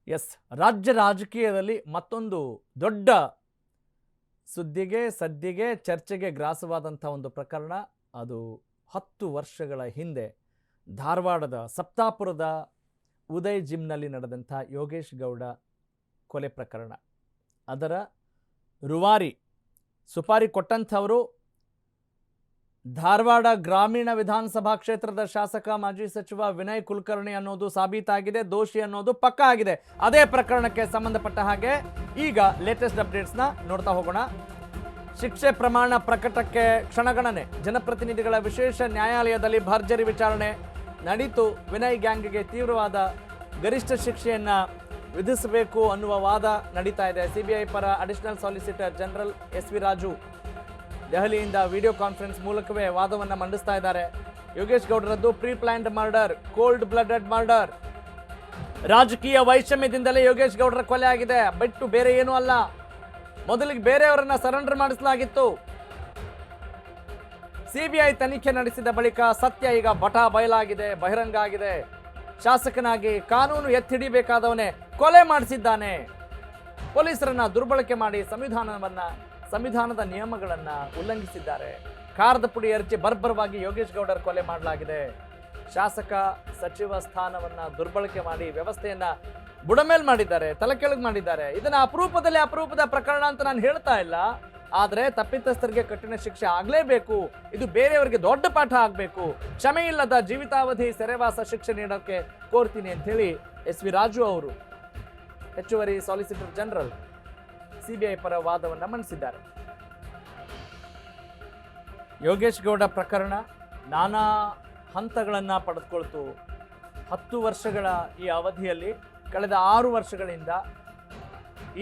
S, ರಾಜ್ಯ ರಾಜಕೀಯದಲ್ಲಿ ಮತ್ತೊಂದು ದೊಡ್ಡ ಸದ್ದಿಗೆ ಚರ್ಚೆಗೆ ಗ್ರಾಸವಾದಂಥ ಒಂದು ಪ್ರಕರಣ. ಅದು 10 ವರ್ಷಗಳ ಹಿಂದೆ ಧಾರವಾಡದ ಸಪ್ತಾಪುರದ ಉದಯ್ ಜಿಮ್ನಲ್ಲಿ ನಡೆದಂಥ ಯೋಗೇಶ್ ಗೌಡ ಕೊಲೆ ಪ್ರಕರಣ. ಅದರ ರೂವಾರಿ ಸುಪಾರಿ ಕೊಟ್ಟಂಥವರು ಧಾರವಾಡ ಗ್ರಾಮೀಣ ವಿಧಾನಸಭಾ ಕ್ಷೇತ್ರದ ಶಾಸಕ ಮಾಜಿ ಸಚಿವ ವಿನಯ್ ಕುಲಕರ್ಣಿ ಅನ್ನೋದು ಸಾಬೀತಾಗಿದೆ, ದೋಷಿ ಅನ್ನೋದು ಪಕ್ಕಾ ಆಗಿದೆ. ಅದೇ ಪ್ರಕರಣಕ್ಕೆ ಸಂಬಂಧಪಟ್ಟ ಹಾಗೆ ಈಗ ಲೇಟೆಸ್ಟ್ ಅಪ್ಡೇಟ್ಸ್ನ ನೋಡ್ತಾ ಹೋಗೋಣ. ಶಿಕ್ಷೆ ಪ್ರಮಾಣ ಪ್ರಕಟಕ್ಕೆ ಕ್ಷಣಗಣನೆ. ಜನಪ್ರತಿನಿಧಿಗಳ ವಿಶೇಷ ನ್ಯಾಯಾಲಯದಲ್ಲಿ ಭರ್ಜರಿ ವಿಚಾರಣೆ ನಡೀತು. ವಿನಯ್ ಗ್ಯಾಂಗ್ಗೆ ತೀವ್ರವಾದ ಗರಿಷ್ಠ ಶಿಕ್ಷೆಯನ್ನ ವಿಧಿಸಬೇಕು ಅನ್ನುವ ವಾದ ನಡೀತಾ ಇದೆ. ಸಿಬಿಐ ಪರ additional solicitor general S V Raju ದೆಹಲಿಯಿಂದ ವಿಡಿಯೋ ಕಾನ್ಫರೆನ್ಸ್ ಮೂಲಕವೇ ವಾದವನ್ನು ಮಂಡಿಸ್ತಾ ಇದ್ದಾರೆ. ಯೋಗೇಶ್ ಗೌಡರದ್ದು pre planned murder, cold blooded murder. ರಾಜಕೀಯ ವೈಷಮ್ಯದಿಂದಲೇ ಯೋಗೇಶ್ ಗೌಡರ ಕೊಲೆ ಆಗಿದೆ, ಬಿಟ್ಟು ಬೇರೆ ಏನೂ ಅಲ್ಲ. ಮೊದಲಿಗೆ ಬೇರೆಯವರನ್ನ ಸರೆಂಡರ್ ಮಾಡಿಸಲಾಗಿತ್ತು. ಸಿಬಿಐ ತನಿಖೆ ನಡೆಸಿದ ಬಳಿಕ ಸತ್ಯ ಈಗ ಬಯಲಾಗಿದೆ, ಬಹಿರಂಗ ಆಗಿದೆ. ಶಾಸಕನಾಗಿ ಕಾನೂನು ಎತ್ತಿಡಿಬೇಕಾದವನೇ ಕೊಲೆ ಮಾಡಿಸಿದ್ದಾನೆ. ಪೊಲೀಸರನ್ನ ದುರ್ಬಳಕೆ ಮಾಡಿ ಸಂವಿಧಾನದ ನಿಯಮಗಳನ್ನ ಉಲ್ಲಂಘಿಸಿದ್ದಾರೆ. ಕಾರದ ಪುಡಿ ಎರಚಿ ಬರ್ಬರವಾಗಿ ಯೋಗೇಶ್ ಗೌಡರ ಕೊಲೆ ಮಾಡಲಾಗಿದೆ. ಶಾಸಕ ಸಚಿವ ಸ್ಥಾನವನ್ನ ದುರ್ಬಳಕೆ ಮಾಡಿ ವ್ಯವಸ್ಥೆಯನ್ನ ಬುಡಮೇಲ್ ಮಾಡಿದ್ದಾರೆ, ತಲೆ ಕೆಳಗೆ ಮಾಡಿದ್ದಾರೆ. ಇದನ್ನ ಅಪರೂಪದ ಪ್ರಕರಣ ಅಂತ ನಾನು ಹೇಳ್ತಾ ಇಲ್ಲ, ಆದ್ರೆ ತಪ್ಪಿತಸ್ಥರಿಗೆ ಕಠಿಣ ಶಿಕ್ಷೆ ಆಗ್ಲೇಬೇಕು. ಇದು ಬೇರೆಯವರಿಗೆ ದೊಡ್ಡ ಪಾಠ ಆಗ್ಬೇಕು. ಕ್ಷಮೆ ಇಲ್ಲದ ಜೀವಿತಾವಧಿ ಸೆರೆವಾಸ ಶಿಕ್ಷೆ ನೀಡೋಕೆ ಕೋರ್ತೀನಿ ಅಂತ ಹೇಳಿ ಎಸ್ ವಿ ರಾಜು ಅವರು, ಹೆಚ್ಚುವರಿ ಸಾಲಿಸಿಟರ್ ಜನರಲ್, ಸಿಬಿಐ ಪರ ವಾದವನ್ನು ಮಂಡಿಸಿದ್ದಾರೆ. ಯೋಗೇಶ್ ಗೌಡ ಪ್ರಕರಣ ನಾನಾ ಹಂತಗಳನ್ನು ಪಡೆದುಕೊಳ್ತು. 10 ವರ್ಷಗಳ ಈ ಅವಧಿಯಲ್ಲಿ ಕಳೆದ 6 ವರ್ಷಗಳಿಂದ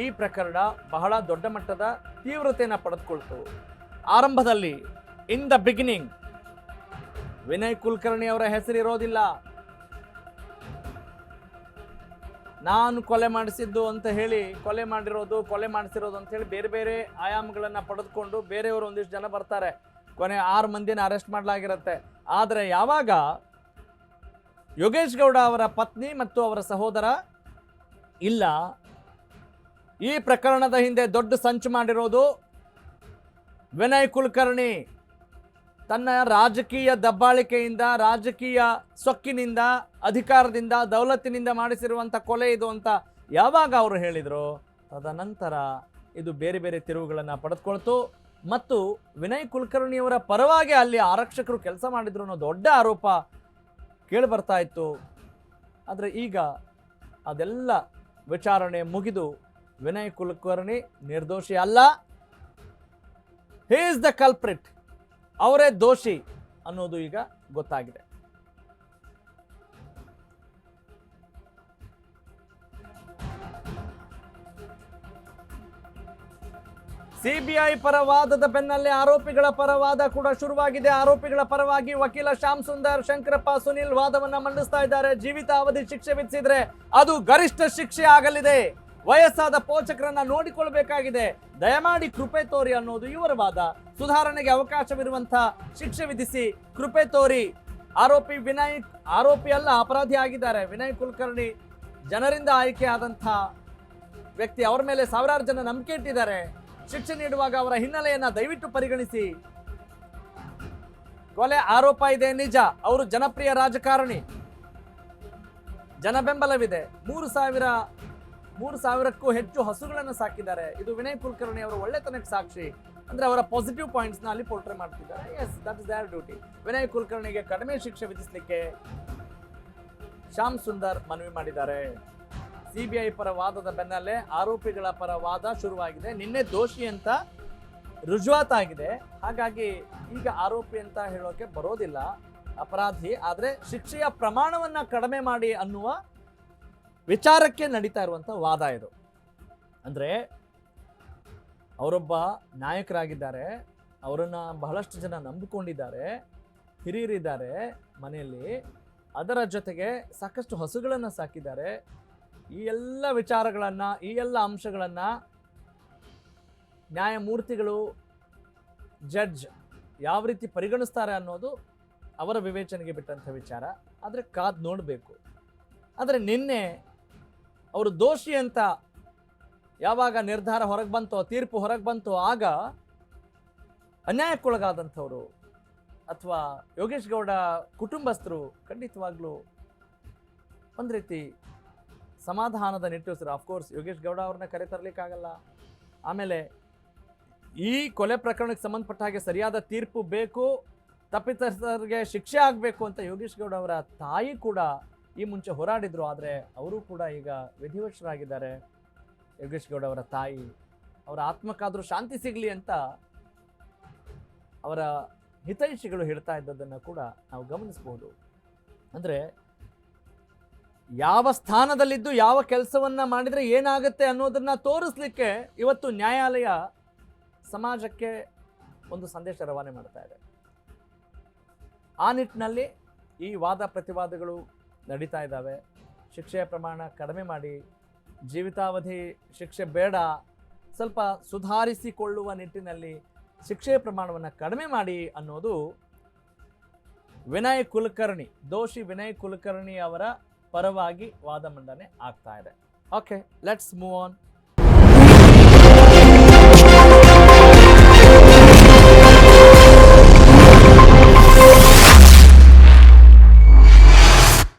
ಈ ಪ್ರಕರಣ ಬಹಳ ದೊಡ್ಡ ಮಟ್ಟದ ತೀವ್ರತೆಯನ್ನು ಪಡೆದುಕೊಳ್ತು. ಆರಂಭದಲ್ಲಿ in the beginning Vinay Kulkarni ಅವರ ಹೆಸರಿರೋದಿಲ್ಲ. ನಾನು ಕೊಲೆ ಮಾಡಿಸಿದ್ದು ಅಂತ ಹೇಳಿ, ಕೊಲೆ ಮಾಡಿಸಿರೋದು ಅಂತ ಹೇಳಿ ಬೇರೆ ಬೇರೆ ಆಯಾಮಗಳನ್ನು ಪಡೆದುಕೊಂಡು ಬೇರೆಯವರು ಒಂದಿಷ್ಟು ಜನ ಬರ್ತಾರೆ. ಕೊನೆ 6 ಮಂದಿನ ಅರೆಸ್ಟ್ ಮಾಡಲಾಗಿರುತ್ತೆ. ಆದರೆ ಯಾವಾಗ ಯೋಗೇಶ್ ಗೌಡ ಅವರ ಪತ್ನಿ ಮತ್ತು ಅವರ ಸಹೋದರ ಇಲ್ಲ, ಈ ಪ್ರಕರಣದ ಹಿಂದೆ ದೊಡ್ಡ ಸಂಚು ಮಾಡಿರೋದು ವಿನಯ್ ಕುಲಕರ್ಣಿ ತನ್ನ ರಾಜಕೀಯ ದಬ್ಬಾಳಿಕೆಯಿಂದ, ರಾಜಕೀಯ ಸೊಕ್ಕಿನಿಂದ, ಅಧಿಕಾರದಿಂದ, ದೌಲತ್ತಿನಿಂದ ಮಾಡಿಸಿರುವಂಥ ಕೊಲೆ ಇದು ಅಂತ ಯಾವಾಗ ಅವರು ಹೇಳಿದ್ರು, ತದನಂತರ ಇದು ಬೇರೆ ಬೇರೆ ತಿರುವುಗಳನ್ನು ಪಡೆದುಕೊಳ್ತು. ಮತ್ತು ವಿನಯ್ ಕುಲಕರ್ಣಿಯವರ ಪರವಾಗಿ ಅಲ್ಲಿ ಆರಕ್ಷಕರು ಕೆಲಸ ಮಾಡಿದ್ರು ಅನ್ನೋ ದೊಡ್ಡ ಆರೋಪ ಕೇಳಿ ಬರ್ತಾ ಇತ್ತು. ಆದರೆ ಈಗ ಅದೆಲ್ಲ ವಿಚಾರಣೆ ಮುಗಿದು ವಿನಯ್ ಕುಲಕರ್ಣಿ ನಿರ್ದೋಷಿ ಅಲ್ಲ, ಹಿ ಈಸ್ ದ ಕಲ್ಪ್ರಿಟ್, ಅವರೇ ದೋಷಿ ಅನ್ನೋದು ಈಗ ಗೊತ್ತಾಗಿದೆ. ಸಿಬಿಐ ಪರವಾದದ ಬೆನ್ನಲ್ಲೇ ಆರೋಪಿಗಳ ಪರವಾದ ಕೂಡ ಶುರುವಾಗಿದೆ. ಆರೋಪಿಗಳ ಪರವಾಗಿ ವಕೀಲ ಶ್ಯಾಮ್ ಸುಂದರ್, ಶಂಕರಪ್ಪ, ಸುನಿಲ್ ವಾದವನ್ನ ಮಂಡಿಸ್ತಾ ಇದ್ದಾರೆ. ಜೀವಿತಾವಧಿ ಶಿಕ್ಷೆ ವಿಧಿಸಿದ್ರೆ ಅದು ಗರಿಷ್ಠ ಶಿಕ್ಷೆ ಆಗಲಿದೆ. ವಯಸ್ಸಾದ ಪೋಷಕರನ್ನ ನೋಡಿಕೊಳ್ಬೇಕಾಗಿದೆ, ದಯಮಾಡಿ ಕೃಪೆ ತೋರಿ ಅನ್ನೋದು ಇವರ ವಾದ. ಸುಧಾರಣೆಗೆ ಅವಕಾಶವಿರುವಂತಹ ಶಿಕ್ಷೆ ವಿಧಿಸಿ ಕೃಪೆ ತೋರಿ. ಆರೋಪಿ ಅಲ್ಲ, ಅಪರಾಧಿ ಆಗಿದ್ದಾರೆ. ವಿನಯ್ ಕುಲಕರ್ಣಿ ಜನರಿಂದ ಆಯ್ಕೆ ಆದಂಥ ವ್ಯಕ್ತಿ, ಅವರ ಮೇಲೆ ಸಾವಿರಾರು ಜನ ನಂಬಿಕೆ ಇಟ್ಟಿದ್ದಾರೆ. ಶಿಕ್ಷೆ ನೀಡುವಾಗ ಅವರ ಹಿನ್ನೆಲೆಯನ್ನ ದಯವಿಟ್ಟು ಪರಿಗಣಿಸಿ. ಕೊಲೆ ಆರೋಪ ಇದೆ ನಿಜ, ಅವರು ಜನಪ್ರಿಯ ರಾಜಕಾರಣಿ, ಜನ ಬೆಂಬಲವಿದೆ. 3,000ಕ್ಕೂ ಹೆಚ್ಚು ಹಸುಗಳನ್ನು ಸಾಕಿದ್ದಾರೆ. ಇದು ವಿನಯ್ ಕುಲಕರ್ಣಿ ಅವರ ಒಳ್ಳೆತನಕ್ಕೆ ಸಾಕ್ಷಿ. ಅಂದ್ರೆ ಅವರ ಪಾಸಿಟಿವ್ ಪಾಯಿಂಟ್ಸ್ ನ ಅಲ್ಲಿ ಪೋರ್ಟ್ರೇ ಮಾಡ್ತಿದ್ದಾರೆ. Yes, that is their duty. Vinay ಕುಲಕರ್ಣಿಗೆ ಕಡಿಮೆ ಶಿಕ್ಷೆ ವಿಧಿಸಲಿಕ್ಕೆ ಶ್ಯಾಮ್ ಸುಂದರ್ ಮನವಿ ಮಾಡಿದ್ದಾರೆ. ಸಿಬಿಐ ಪರ ವಾದದ ಬೆನ್ನಲ್ಲೇ ಆರೋಪಿಗಳ ಪರ ವಾದ ಶುರುವಾಗಿದೆ. ನಿನ್ನೆ ದೋಷಿ ಅಂತ ರುಜುವಾತಾಗಿದೆ. ಹಾಗಾಗಿ ಈಗ ಆರೋಪಿ ಅಂತ ಹೇಳೋಕೆ ಬರೋದಿಲ್ಲ, ಅಪರಾಧಿ. ಆದರೆ ಶಿಕ್ಷೆಯ ಪ್ರಮಾಣವನ್ನ ಕಡಿಮೆ ಮಾಡಿ ಅನ್ನುವ ವಿಚಾರಕ್ಕೆ ನಡೀತಾ ಇರುವಂಥ ವಾದ ಇದು. ಅಂದರೆ ಅವರೊಬ್ಬ ನಾಯಕರಾಗಿದ್ದಾರೆ, ಅವರನ್ನ ಬಹಳಷ್ಟು ಜನ ನಂಬಿಕೊಂಡಿದ್ದಾರೆ, ಹಿರಿಯರಿದ್ದಾರೆ ಮನೆಯಲ್ಲಿ. ಅದರ ಜೊತೆಗೆ ಸಾಕಷ್ಟು ಹಸುಗಳನ್ನು ಸಾಕಿದ್ದಾರೆ. ಈ ಎಲ್ಲ ವಿಚಾರಗಳನ್ನು, ಈ ಎಲ್ಲ ಅಂಶಗಳನ್ನು ನ್ಯಾಯಮೂರ್ತಿಗಳು, ಜಡ್ಜ್ ಯಾವ ರೀತಿ ಪರಿಗಣಿಸ್ತಾರೆ ಅನ್ನೋದು ಅವರ ವಿವೇಚನೆಗೆ ಬಿಟ್ಟಂಥ ವಿಚಾರ. ಆದರೆ ಕಾದು ನೋಡಬೇಕು. ಆದರೆ ನಿನ್ನೆ ಅವರು ದೋಷಿ ಅಂತ ಯಾವಾಗ ನಿರ್ಧಾರ ಹೊರಗೆ ಬಂತೋ, ತೀರ್ಪು ಹೊರಗೆ ಬಂತೋ, ಆಗ ಅನ್ಯಾಯಕ್ಕೊಳಗಾದಂಥವ್ರು ಅಥವಾ ಯೋಗೇಶ್ ಗೌಡ ಕುಟುಂಬಸ್ಥರು ಖಂಡಿತವಾಗ್ಲೂ ಒಂದು ರೀತಿ ಸಮಾಧಾನದ ನಿಟ್ಟುಸಿರು. ಅಫ್ಕೋರ್ಸ್ ಯೋಗೇಶ್ ಗೌಡ ಅವ್ರನ್ನ ಕರೆ ತರಲಿಕ್ಕಾಗಲ್ಲ. ಆಮೇಲೆ ಈ ಕೊಲೆ ಪ್ರಕರಣಕ್ಕೆ ಸಂಬಂಧಪಟ್ಟ ಹಾಗೆ ಸರಿಯಾದ ತೀರ್ಪು ಬೇಕು, ತಪ್ಪಿತಸ್ಥರಿಗೆ ಶಿಕ್ಷೆ ಆಗಬೇಕು ಅಂತ ಯೋಗೇಶ್ ಗೌಡ ಅವರ ತಾಯಿ ಕೂಡ ಈ ಮುಂಚೆ ಹೋರಾಡಿದ್ರು. ಆದರೆ ಅವರು ಕೂಡ ಈಗ ವಿಧಿವಶರಾಗಿದ್ದಾರೆ. ಯೋಗೇಶ್ ಗೌಡ ಅವರ ತಾಯಿ, ಅವರ ಆತ್ಮಕ್ಕಾದರೂ ಶಾಂತಿ ಸಿಗಲಿ ಅಂತ ಅವರ ಹಿತೈಷಿಗಳು ಹೇಳ್ತಾ ಇದ್ದದನ್ನು ಕೂಡ ನಾವು ಗಮನಿಸಬಹುದು. ಅಂದರೆ ಯಾವ ಸ್ಥಾನದಲ್ಲಿದ್ದು ಯಾವ ಕೆಲಸವನ್ನು ಮಾಡಿದರೆ ಏನಾಗುತ್ತೆ ಅನ್ನೋದನ್ನು ತೋರಿಸ್ಲಿಕ್ಕೆ ಇವತ್ತು ನ್ಯಾಯಾಲಯ ಸಮಾಜಕ್ಕೆ ಒಂದು ಸಂದೇಶ ರವಾನೆ ಮಾಡ್ತಾ ಇದೆ. ಆ ನಿಟ್ಟಿನಲ್ಲಿ ಈ ವಾದ ಪ್ರತಿವಾದಗಳು ನಡೀತಾ ಇದ್ದಾವೆ. ಶಿಕ್ಷೆಯ ಪ್ರಮಾಣ ಕಡಿಮೆ ಮಾಡಿ, ಜೀವಿತಾವಧಿ ಶಿಕ್ಷೆ ಬೇಡ, ಸ್ವಲ್ಪ ಸುಧಾರಿಸಿಕೊಳ್ಳುವ ನಿಟ್ಟಿನಲ್ಲಿ ಶಿಕ್ಷೆಯ ಪ್ರಮಾಣವನ್ನು ಕಡಿಮೆ ಮಾಡಿ ಅನ್ನೋದು ವಿನಯ್ ಕುಲಕರ್ಣಿ, ದೋಷಿ ವಿನಯ್ ಕುಲಕರ್ಣಿ ಅವರ ಪರವಾಗಿ ವಾದ ಮಂಡನೆ ಆಗ್ತಾ ಇದೆ. Okay, let's move on.